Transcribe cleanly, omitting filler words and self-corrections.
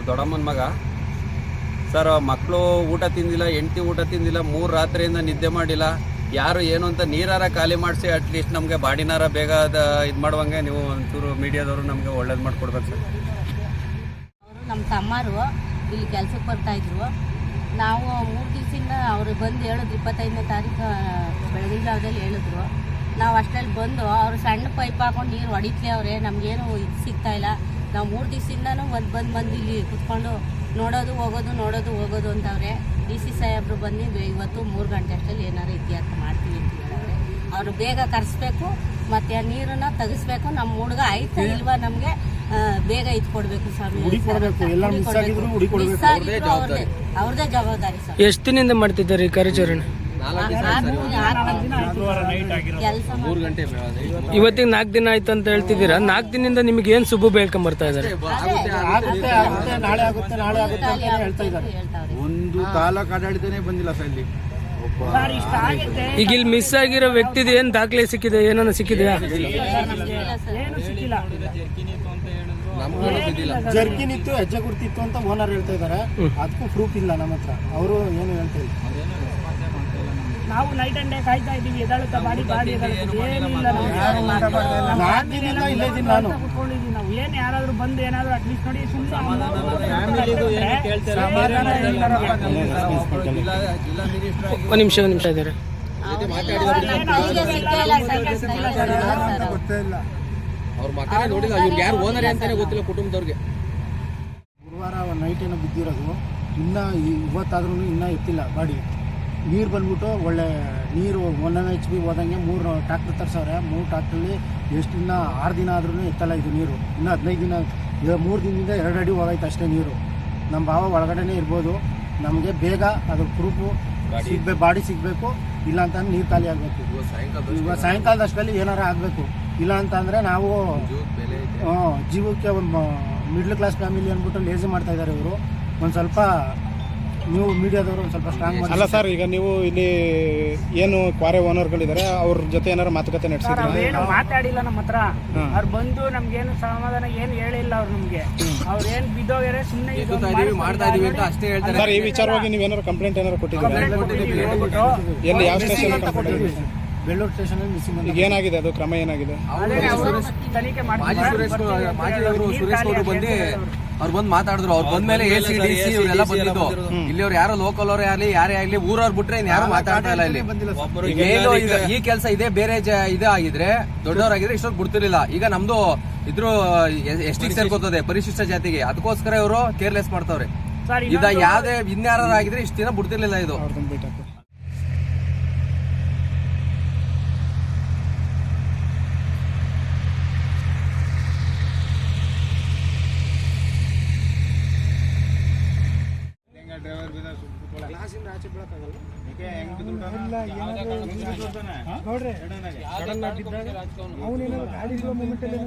ದೊಡ್ಡಮ್ಮನ ಮಗ ಸರ್. ಮಕ್ಕಳು ಊಟ ತಿಂದಿಲ್ಲ, ಹೆಂಡತಿ ಊಟ ತಿಂದಿಲ್ಲ, 3 ರಾತ್ರಿಯಿಂದ ನಿದ್ದೆ ಮಾಡಿಲ್ಲ. ಯಾರು ಏನು ಅಂತ ನೀರಾರ ಖಾಲಿ ಮಾಡಿಸಿ ಅಟ್ಲೀಸ್ಟ್ ನಮಗೆ ಬಾಡಿನಾರ ಬೇಗ ಇದು ಮಾಡುವಂಗೆ ನೀವು ಒಂಚೂರು ಮೀಡಿಯಾದವರು ನಮಗೆ ಒಳ್ಳೇದು ಮಾಡಿಕೊಡ್ಬೇಕು ಸರ್. ಅವರು ನಮ್ಮ ತಮ್ಮರು ಇಲ್ಲಿ ಕೆಲಸಕ್ಕೆ ಬರ್ತಾಯಿದ್ರು. ನಾವು 3 ದಿವಸದಿಂದ ಅವರು ಬಂದು ಹೇಳಿದ್ರು, 25ನೇ ತಾರೀಕು ಬೆಳಗಿನ ಜಾವದಲ್ಲಿ ಹೇಳಿದ್ರು. ನಾವು ಅಷ್ಟರಲ್ಲಿ ಬಂದು ಅವರು ಸಣ್ಣ ಪೈಪ್ ಹಾಕೊಂಡು ನೀರು ಹೊಡಿತ್ಲಿ ಅವರೇ, ನಮಗೇನು ಇದು ಸಿಗ್ತಾಯಿಲ್ಲ. ನಾವು 3 ದಿವಸದಿಂದನೂ ಬಂದು ಇಲ್ಲಿ ಕುತ್ಕೊಂಡು ನೋಡೋದು ಹೋಗೋದು ಅಂತವ್ರೆ. DC ಸಾಹೇಬರು ಬಂದು ಇವತ್ತು 3 ಗಂಟೆ ಅಷ್ಟರಲ್ಲಿ ಏನಾರು ಇತಿಹಾಸ ಮಾಡ್ತೀವಿ ಅಂತ ಹೇಳಿದ್ರೆ, ಅವರು ಬೇಗ ಕರೆಸ್ಬೇಕು ಮತ್ತು ಆ ನೀರನ್ನು ತೆಗಿಸ್ಬೇಕು. ನಮ್ಮ ಹುಡುಗ ಆಯ್ತಾ ಇಲ್ವಾ ನಮಗೆ ಬೇಗ ಇಟ್ಕೊಡ್ಬೇಕು ಸ್ವಾಮಿ. ಅವ್ರದೇ ಜವಾಬ್ದಾರಿ ಸರ್. ಎಷ್ಟು ದಿನದಿಂದ ಮಾಡ್ತಿದ್ದಾರೆ ಈ ಕಾರ್ಯಾಚರಣೆ? ಇವತ್ತಿಗೆ 4 ದಿನ ಆಯ್ತು ಅಂತ ಹೇಳ್ತಿದ್ದೀರಾ. 4 ದಿನದಿಂದ ನಿಮ್ಗೆ ಏನ್ ಶುಭ ಬೇಳ್ಕೊಂಡ್ ಬರ್ತಾ ಇದಾರೆ? ಒಂದು ತಾಲೂಕು ಆಡಳಿತನೇ ಬಂದಿಲ್ಲ ಸರ್ ಇಲ್ಲಿ. ಈಗ ಇಲ್ಲಿ ಮಿಸ್ ಆಗಿರೋ ವ್ಯಕ್ತಿದ ಏನ್ ದಾಖಲೆ ಸಿಕ್ಕಿದೆ, ಏನನ್ನ ಸಿಕ್ಕಿದೆಯಾ? ಜರ್ಕಿನ್ ಇತ್ತು, ಹೆಜ್ಜೆ ಗುರ್ತಿತ್ತು ಅಂತ ಓನರ್ ಹೇಳ್ತಾ ಇದಾರೆ. ಅದಕ್ಕೂ ಪ್ರೂಫ್ ಇಲ್ಲ ನಮ್ಮ ಹತ್ರ. ಅವರು ಏನು ಹೇಳ್ತಾ ಇಲ್ಲ. ನಾವು ನೈಟ್ ಅಂಡ್ ಡೇ ಕಾಯ್ತಾ ಇದೀವಿ. ಎದಾಳುತ್ತಾ ಬಾಡಿ ಏನಿಲ್ಲ. ನಾವು ಏನ್ ಯಾರಾದ್ರೂ ಬಂದು ಏನಾದ್ರು ಅಟ್ಲೀಸ್ಟ್ ನೋಡಿ ಒಂದ್ ನಿಮಿಷ ಇದ್ದಾರೆ. ಅವ್ರ ಮಕ್ಕಳೇ ನೋಡಿಲ್ಲ, ಇವ್ರಿಗೆ ಯಾರು ಓನರ್ ಅಂತಾನೆ ಗೊತ್ತಿಲ್ಲ ಕುಟುಂಬದವ್ರಿಗೆ. ಗುರುವಾರ ನೈಟ್ ಏನೋ ಬಿದ್ದಿರೋದು, ಇವತ್ತಾದ್ರೂ ಇನ್ನೂ ಎತ್ತಿಲ್ಲ ಬಾಡಿ. ನೀರು ಬಂದ್ಬಿಟ್ಟು ಒಳ್ಳೆ ನೀರು 1 HP ಹೋದಂಗೆ 3 ಟ್ರಾಕ್ಟರ್ ತರ್ಸವ್ರೆ. 3 ಟ್ರಾಕ್ಟ್ರಲ್ಲಿ ಎಷ್ಟು ದಿನ 6 ದಿನ ಆದ್ರೂ ಎತ್ತಲ್ಲ ಇದು ನೀರು. ಇನ್ನೂ 15 ದಿನ, 3 ದಿನದಿಂದ 2 ಅಡಿ ಹೋಗೈತೆ ಅಷ್ಟೇ ನೀರು. ನಮ್ಮ ಭಾವ ಒಳಗಡೆನೇ ಇರ್ಬೋದು. ನಮಗೆ ಬೇಗ ಅದ್ರ ಪ್ರೂಫು ಬಾಡಿ ಸಿಗಬೇಕು. ಇಲ್ಲ ಅಂತಂದ್ರೆ ನೀರು ಖಾಲಿ ಆಗಬೇಕು. ಇವಾಗ ಸಾಯಂಕಾಲದಷ್ಟರಲ್ಲಿ ಏನಾರು ಆಗಬೇಕು. ಇಲ್ಲ ಅಂತಂದರೆ ನಾವು ಜೀವಕ್ಕೆ ಒಂದು ಮಿಡ್ಲ್ ಕ್ಲಾಸ್ ಫ್ಯಾಮಿಲಿ ಅಂದ್ಬಿಟ್ಟು ಲೇಜಿ ಮಾಡ್ತಾ ಇದ್ದಾರೆ ಇವರು. ಒಂದು ಸ್ವಲ್ಪ ನೀವು ಮೀಡಿಯಾದವರು ಒಂದು ಸ್ವಲ್ಪ ಸ್ಟ್ರಾಂಗ್ ಮಾಡಿ. ಅಲ್ಲ ಸರ್, ಈಗ ನೀವು ಇಲ್ಲಿ ಏನು ಕ್ವಾರೆ ಓನರ್ಗಳಿದ್ದಾರೆ, ಅವ್ರ ಜೊತೆ ಏನಾರು ಮಾತುಕತೆ ನಡೆಸಿದ್ರೆ? ಏನು ಮಾತಾಡಿಲ್ಲ ನಮ್ಮ ಹತ್ರ. ಅವ್ರು ಬಂದು ನಮ್ಗೇನು ಸಮಾಧಾನ ಏನು ಹೇಳಿಲ್ಲ. ಅವ್ರು ನಮ್ಗೆ ಅವ್ರು ಏನು ಬಿದ್ದೋಗ್ಯಾರೆ ಸುಮ್ಮನೆ ಮಾಡ್ತಾ ಇದೀವಿ ಅಂತ ಅಷ್ಟೇ ಹೇಳ್ತಾರೆ ಸರ್. ಈ ವಿಚಾರವಾಗಿ ನೀವು ಏನಾರು ಕಂಪ್ಲೇಂಟ್ ಏನಾರು ಕೊಟ್ಟಿದ್ದೀರಾ? ಎಲ್ಲಿ, ಯಾವ ಸ್ಟೇಷನ್ ಕಂಪ್ಲೇಂಟ್ ಕೊಟ್ಟಿದ್ದೀರಿ? Bellur station missing. ಈಗ ಏನಾಗಿದೆ, ಅದು ಕ್ರಮ ಏನಾಗಿದೆ? ತನಿಖೆ ಮಾಜಿ ಸುರೇಶ್ ಅವರು ಅವ್ರು ಬಂದು ಮಾತಾಡಿದ್ರು. ಅವ್ರು ಬಂದ್ಮೇಲೆ ACDC ಇವರೆಲ್ಲ ಬಂದಿದ್ದು. ಇಲ್ಲಿ ಅವ್ರು ಯಾರೋ ಲೋಕಲ್ ಅವ್ರು ಯಾರೇ ಆಗ್ಲಿ ಊರವ್ರು ಬಿಟ್ರೆ ಯಾರು ಮಾತಾಡ್ತಾ ಇಲ್ಲ ಇಲ್ಲಿ. ಏನು ಈ ಕೆಲಸ ಇದೆ, ಬೇರೆ ಇದೇ ಆಗಿದ್ರೆ ದೊಡ್ಡವರಾಗಿದ್ರೆ ಇಷ್ಟೊತ್ತು ಬಿಡ್ತಿರ್ಲಿಲ್ಲ. ಈಗ ನಮ್ದು ಇದ್ರು ST ಸೇರ್ಕೋತದೆ, ಪರಿಶಿಷ್ಟ ಜಾತಿಗೆ. ಅದಕ್ಕೋಸ್ಕರ ಇವರು ಕೇರ್ಲೆಸ್ ಮಾಡ್ತಾವ್ರೆ. ಇದ ಯಾವ್ದೇ ಇನ್ಯಾರ ಆಗಿದ್ರೆ ಇಷ್ಟು ದಿನ ಬಿಡ್ತಿರ್ಲಿಲ್ಲ ಇದು. ನೋಡ್ರಿ, ಅವನೇನೋ ಗಾಡಿ ಮೂಮೆಂಟ್ ಅಲ್ಲಿ